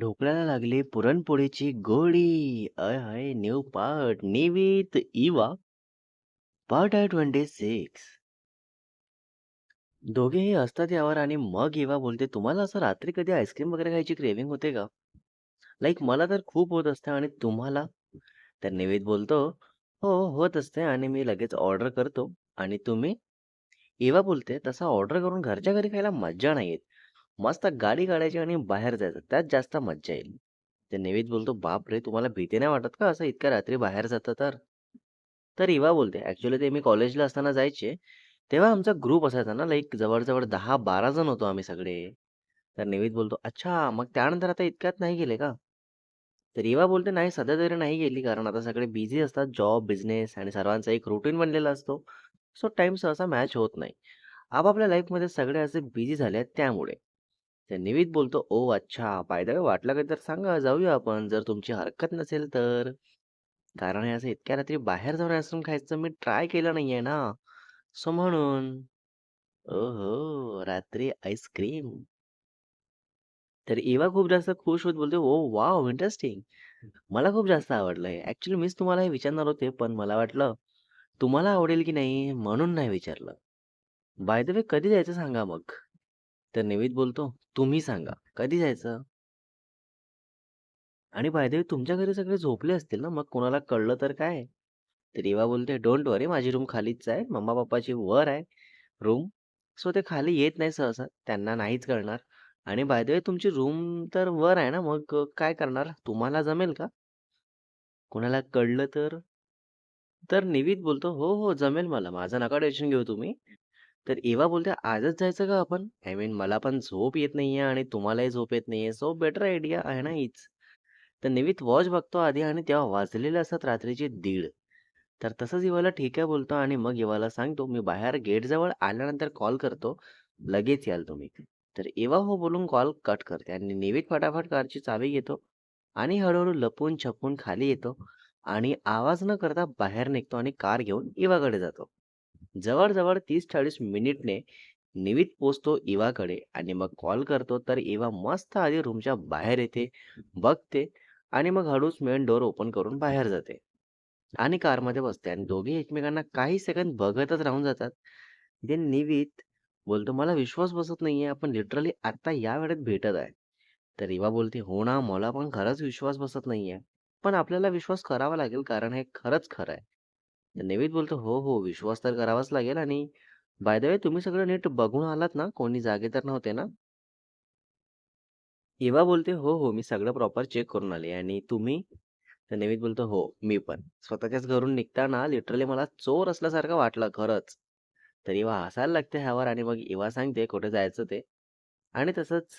ढोकळ्याला लागली पुरणपोळीची गोडी. अय हाय न्यू पार्ट निवित इवा पार्ट आहे 26. दोघेही असतात यावर आणि मग इवा बोलते, तुम्हाला असं रात्री कधी आईस्क्रीम वगैरे खायची क्रेविंग होते का? लाईक मला तर खूप होत असते आणि तुम्हाला? तर निवेद बोलतो, हो होत असते आणि मी लगेच ऑर्डर करतो. आणि तुम्ही? इवा बोलते, तसा ऑर्डर करून घरच्या घरी खायला मज्जा नाही येत. मस्त गाडी काढायची आणि बाहेर जायचं, त्यात जास्त मज्जा येईल. ते निवेद बोलतो, बाप रे, तुम्हाला भीती नाही वाटत का असं इतक्या रात्री बाहेर जातं तर? तर इवा बोलते, ऍक्च्युली ते मी कॉलेजला असताना जायचे, तेव्हा आमचा ग्रुप असायचा ना, लाईक जवळ-जवळ 10-12 जण होतो आम्ही सगळे. तर निवेद बोलतो, अच्छा, मग त्यानंतर आता इतक्यात नाही गेले का? तर इवा बोलते, नाही सध्या तरी नाही गेली, कारण आता सगळे बिझी असतात, जॉब, बिझनेस आणि सर्वांचा एक रुटीन बनलेला असतो. सो टाइम सहसा मॅच होत नाही. आपापल्या लाईफमध्ये सगळे असे बिझी झाले आहेत त्यामुळे. तर निवित बोलतो, ओ अच्छा, बाय द वे वाटलं काही तर सांगा, जाऊया आपण, जर तुमची हरकत नसेल तर. कारण हे असं इतक्या रात्री बाहेर जाऊन आईस्क्रीम खायचं मी ट्राय केलं नाहीये ना. सो म्हणून. ओहो, रात्री आईस्क्रीम. तर इवा खूप जास्त खुश होत बोलते, ओ वाव, इंटरेस्टिंग. मला खूप जास्त आवडलं हे. ऍक्च्युली मीच तुम्हाला हे विचारणार होते, पण मला वाटलं तुम्हाला आवडेल की नाही म्हणून नाही विचारलं. बाय द वे कधी जायचं सांगा मग. तर निवित बोलतो, तुम्ही सांगा कधी जायचं? आणि बाय द वे तुमच्या घरी सगळे झोपले असतील ना, मग कोणाला कळलं तर काय? तर रिवा बोलते, डोंट वरी, माझी रूम खालीच आहे, मम्मा पप्पाची वर आहे रूम. सो ते खाली येत नाही सहसा, त्यांना नाहीच कळणार. आणि बाय द वे तुमची रूम तर वर आहे ना, मग काय करणार, तुम्हाला जमेल का? कोणाला कळलं तर? तर निवित बोलतो, हो हो जमेल मला, माझं नका टेन्शन घेऊ तुम्ही. तर एवा बोलते, आजच जायचं का आपण? आय मीन मला पण झोप येत नाहीये आणि तुम्हालाही झोप येत नाहीये, सो बेटर आयडिया आहे ना हीच. तर निवित वॉच बघतो आधी आणि तेव्हा वाजलेले असतात रात्रीचे 1:30. तर तसंच इवाला ठीक आहे बोलतो आणि मग इवाला सांगतो, मी बाहेर गेटजवळ आल्यानंतर कॉल करतो, लगेच याल तुम्ही. तर एवा हो बोलून कॉल कट करते आणि निवित फटाफट कारची चावी घेतो आणि हळूहळू लपून छपून खाली येतो आणि आवाज न करता बाहेर निघतो आणि कार घेऊन इवाकडे जातो. जवळ-जवळ 30-40 मिनिटने निवित पोहोचतो इवाकडे आणि मग कॉल करतो, तर इवा मस्त आधी रूमच्या बाहेर येते, बघते आणि मग हळूच मेन डोर ओपन करून बाहेर जाते आणि कारमध्ये बसते आणि दोघे एकमेकांना काही सेकंद बघतच राहून जातात. देन निवित बोलतो, मला विश्वास बसत नाहीये, आपण लिटरली आता या वेळेत भेटत आहे. तर इवा बोलते, हो ना, मला पण खरंच विश्वास बसत नाहीये. पण आपल्याला विश्वास करावा लागेल कारण हे खरंच खरं आहे. तर निवित बोलतो, हो हो, विश्वास तर करावाच लागेल. आणि बाय द वे तुम्ही सगळं नीट बघून आलात ना? कोणी जागे तर नव्हते ना? इवा बोलते, हो हो, मी सगळं प्रॉपर चेक करून आले. आणि तुम्ही? तर निवित बोलतो, हो मी पण. स्वतःच्याच घरून निघताना लिटरली मला चोर असल्यासारखं वाटलं खरंच. तर इवा हसायला लागते ह्यावर आणि मग इवा सांगते कुठे जायचं ते. आणि तसंच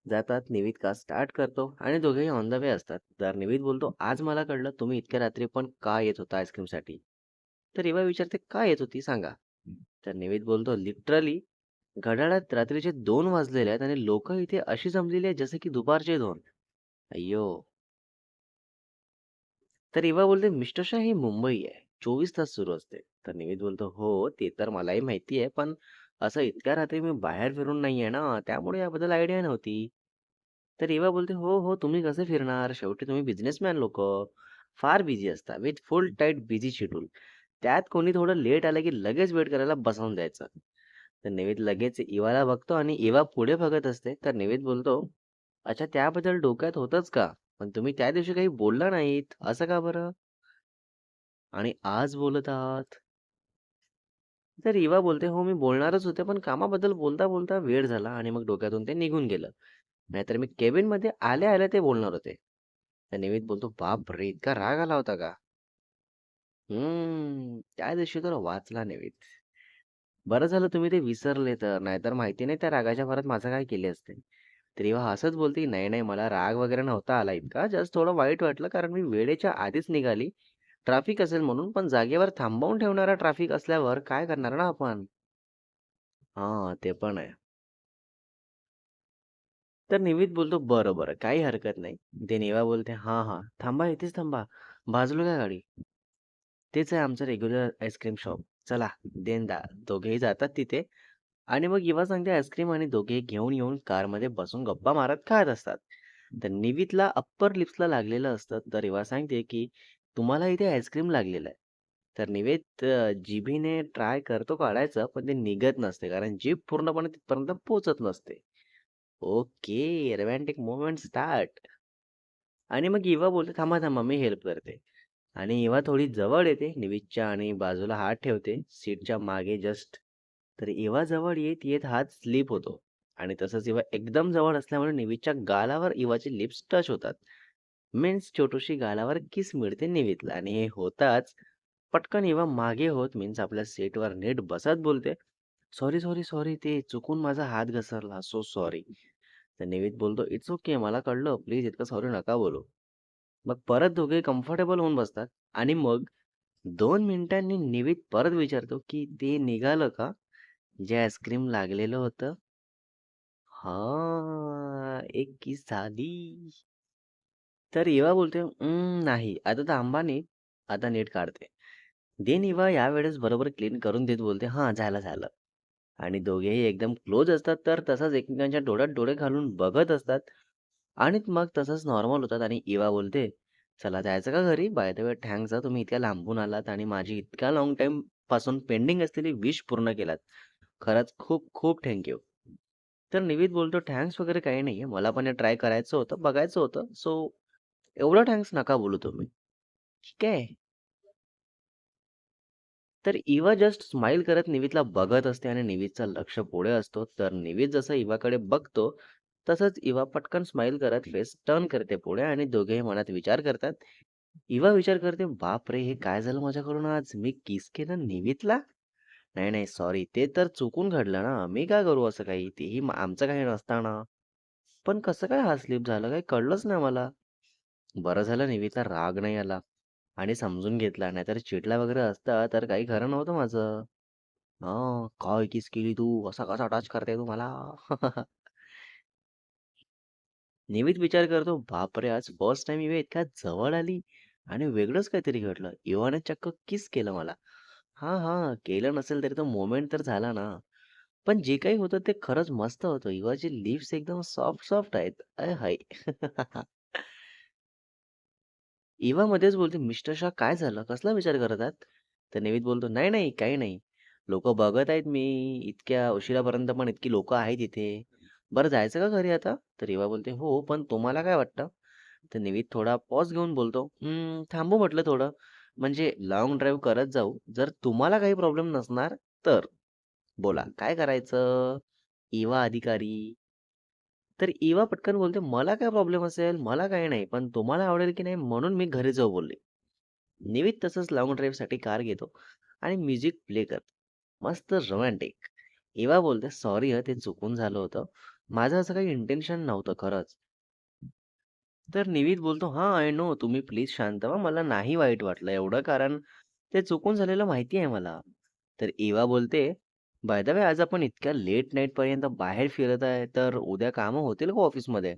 जातात. निवित का स्टार्ट करतो आणि दोघेही ऑन द वे असतात. तर निवित बोलतो, आज मला कळलं तुम्ही इतक्या रात्री पण का येत होता आईस्क्रीमसाठी. तर इवा विचारते, का येत होती सांगा. तर निवित बोलतो, लिटरली घड्याळात रात्रीचे 2 वाजलेले आहेत आणि लोक इथे अशी जमलेली आहेत जसे की दुपारचे 2. अय्यो. तर इवा बोलते, मिस्टर शाह ही मुंबई आहे, 24 तास सुरू असते. तर निवित बोलतो, हो ते तर मलाही माहिती आहे, पण असं इतक्या रात्री मी बाहेर फिरून नाहीये ना, त्यामुळे याबद्दल आयडिया नव्हती. तर इवा बोलते, हो हो, तुम्ही कसे फिरणार, शेवटी तुम्ही बिझनेसमॅन लोक, फार बिझी असता with full tight busy schedule. त्यात कोणी थोडं लेट आलं की लगेच वेट करायला बसवून द्यायचं. तर निवेद लगेच इवाला बघतो आणि इवा पुढे बघत असते. तर निवेद बोलतो, अच्छा, त्याबद्दल डोक्यात होतंच का? पण तुम्ही त्या दिवशी काही बोलला नाहीत, असं का बरं? आणि आज बोलत आहात? तर इवा बोलते, हो मी बोलणारच होते, पण कामाबद्दल बोलता बोलता वेळ झाला आणि मग डोक्यातून ते निघून गेलं. नाहीतर मी केबिन मध्ये आल्या आल्या ते बोलणार होते. तर निवेद बोलतो, बाप रे, इतका राग आला होता का? त्या दिवशी तर वाचला निवेद. बरं झालं तुम्ही ते विसरले तर, नाहीतर माहिती नाही त्या रागाच्या भरात माझं काय केले असते. तर एव्हा हसत बोलते, नाही नाही, मला राग वगैरे नव्हता आला इतका, जस्ट थोडं वाईट वाटलं कारण मी वेळेच्या आधीच निघाली. ट्रॅफिक असेल म्हणून. पण जागेवर थांबवून ठेवणारा ट्रॅफिक असल्यावर काय करणार ना आपण. हा, ते पण आहे. तर निवित बोलतो, बरं बरं, काही हरकत नाही. ते नेवा बोलते, हा हा, थांबा इथेच थांबा, बाजूला काय गाडी. तेच आहे आमचं रेग्युलर आईस्क्रीम शॉप. चला. दोघेही जातात तिथे आणि मग इवा सांगते आईस्क्रीम आणि दोघे घेऊन येऊन कारमध्ये बसून गप्पा मारत खात असतात. तर निवीतला अप्पर लिप्सला लागलेलं असतं. तर इवा सांगते, की "तुम्हाला इथे आईस्क्रीम लागलेलं आहे." तर निवेद जिभेने ट्राय करतो काढायचं, पण ते निघत नसते. कारण जीभ पूर्णपणे तिथपर्यंत पोहोचत नसते. Okay, romantic moment start. आणि मग इवा बोलते, "थांबा, थांबा, मी हेल्प करते." आणि इवा थोडी जवळ येते निवितच्या आणि बाजूला हात ठेवते सीटच्या मागे जस्ट. तर इवा जवळ येत येत हात स्लिप होतो आणि तसंच इवा एकदम जवळ असल्यामुळे निवितच्या गालावर इवाचे लिप्स टच होतात. मीन्स छोटूशी गालावर किस मिळते निवितला आणि हे होताच पटकन इवा मागे होत मीन्स आपल्या सीटवर नीट बसत बोलते, "सॉरी, सॉरी, सॉरी. ते चुकून माझा हात घसरला. So sorry." तर निवित बोलतो, "इट्स ओके. मला कळलं. प्लीज इतकं सॉरी नका बोलू." मग परत दोघे कम्फर्टेबल होऊन बसतात आणि मग 2 मिनिटांनी निवित परत विचारतो, की "ते निघालं का? जे आईस्क्रीम लागलेलं होतं?" हां, एक किस झाली. तर इवा बोलते, नाही. आता थांबा नीट. आता नीट काढते." देन इवा यावेळेस बरोबर क्लीन करून देत बोलते, "हां, झालं, झालं." आणि दोघेही एकदम क्लोज असतात, तर तसंच एकमेकांच्या डोळ्यात डोळे घालून बघत असतात आणि मग तसंच नॉर्मल होतात आणि इवा बोलते, "चला जायचं का घरी? बाय द वे थँक्स हां, तुम्ही इतक्या लांबून आलात आणि माझी इतक्या लाँग टाईमपासून पेंडिंग असलेली विश पूर्ण केलात. खरंच खूप खूप थँक यू." तर निवित बोलतो, "थँक्स वगैरे काही नाहीये. मला पण हे ट्राय करायचं होतं, बघायचं होतं. सो एवढं थँक्स नका बोलू तुम्ही." ठीक आहे. तर इवा जस्ट स्माईल करत निवितला बघत असते आणि निवितचं लक्ष पुढे असतो. तर निवित जसं इवाकडे बघतो, तसंच इवा पटकन स्माईल करत फेस टर्न करते पुढे आणि दोघेही मनात विचार करतात. इवा विचार करते, "बापरे! हे काय झालं माझ्याकडून आज? मी किस केलं निवितला? नाही, नाही, सॉरी. ते तर चुकून घडलं ना. मी काय करू असं काही? तेही आमचं काही नसताना. पण कसं काय हा स्लिप झाला? काही कळलंच नाही मला." बरं झालं निवितला राग नाही आला आणि समजून घेतला. नाहीतर चिडला वगैरे असता, तर काही खरं नव्हतं माझं. हां, "काय किस केली तू? असा कसा टच करते तू मला?" निमित विचार करतो, "बापरे! आज फर्स्ट टाईम इवा इतक्या जवळ आली आणि वेगळंच काहीतरी घडलं. इवाने चक्क किस केलं मला." हां, हां, केलं नसेल तरी तो मोमेंट तर झाला ना. पण जे काही होतं ते खरंच मस्त होतं. इवाचे लिप्स एकदम सॉफ्ट, सॉफ्ट आहेत. आय हाय! इवा मध्येच बोलते, "मिस्टर शॉ काय झालं? कसला विचार करत आहात?" तर निवित बोलतो, "नाही, नाही, काही नाही. लोकं बघत आहेत मी. इतक्या उशिरापर्यंत पण इतकी लोकं आहेत इथे. बरं जायचं का घरी आता?" तर इवा बोलते, "हो, पण तुम्हाला काय वाटतं?" तर निवित थोडा पॉज घेऊन बोलतो, थांबू म्हटलं थोडं. म्हणजे लाँग ड्राईव्ह करत जाऊ. जर तुम्हाला काही प्रॉब्लेम नसणार तर. बोला काय करायचं?" इवा अधिकारी. तर इवा पटकन बोलते, "मला काय प्रॉब्लेम असेल? मला काही नाही. पण तुम्हाला आवडेल की नाही म्हणून मी घरी जाऊ बोलले." निवित तसंच लाँग ड्राईव्हसाठी कार घेतो आणि म्युझिक प्ले करतो. मस्त रोमॅन्टिक. इवा बोलते, "सॉरी हं, ते चुकून झालं होतं. माझं असं काही इंटेन्शन नव्हतं खरंच." तर निवित बोलतो, "हां, आय नो. तुम्ही प्लीज शांत व्हा. मला नाही वाईट वाटलं एवढं कारण ते चुकून झालेलं माहिती आहे मला." तर इवा बोलते, "बाय द वे आज आपण इतक्या लेट नाईटपर्यंत बाहेर फिरत आहे, तर उद्या कामं होतील का ऑफिसमध्ये?"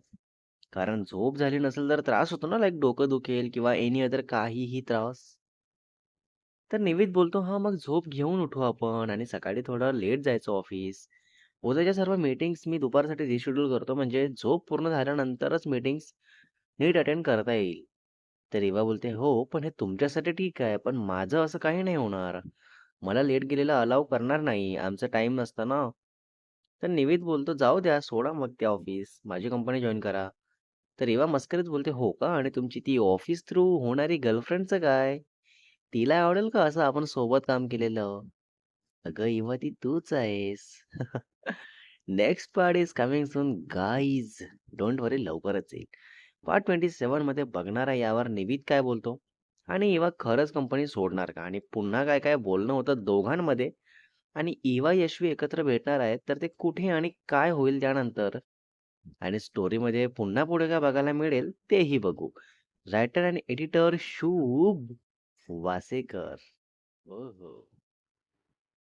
कारण झोप झाली नसेल तर त्रास होतो ना, लाइक डोकं दुखेल किंवा एनी अदर काहीही त्रास. तर निवित बोलतो, "हां, मग झोप घेऊन उठू आपण आणि सकाळी थोडं लेट जायचं ऑफिस. उद्याच्या सर्व मीटिंग्स मी दुपारसाठी रिशेड्यूल करतो म्हणजे झोप पूर्ण झाल्यानंतरच मीटिंग्स नीट अटेंड करता येईल." तर इवा बोलते, "हो, पण हे तुमच्यासाठी ठीक आहे, पण माझं असं काही नाही होणार. मला लेट गेलेलं अलाऊ करणार नाही. आमचं टाईम नसतं ना." तर निवित बोलतो, "जाऊ द्या, सोडा मग ते ऑफिस. माझी कंपनी जॉइन करा." तर इवा मस्करीत बोलते, "हो का? आणि तुमची ती ऑफिस थ्रू होणारी गर्लफ्रेंडचं काय? तिला आवडेल का असं आपण सोबत काम केलेलं?" अगं इवा ती तूच आहेस. Next part is coming soon guys. Don't worry लवकरच येईल. पार्ट 27 मध्ये बघणारा यावर निवित काय बोलतो आणि इवा खरंच कंपनी सोडणार का? आणि पुन्हा काय काय बोलणं होतं दोघांमध्ये आणि इवा यशवी एकत्र भेटणार आहेत, तर ते कुठे आणि काय होईल त्यानंतर? आणि स्टोरीमध्ये पुन्हा पुढे काय बघायला मिळेल तेही बघू. रायटर आणि एडिटर शुभ वासेकर. हो, हो.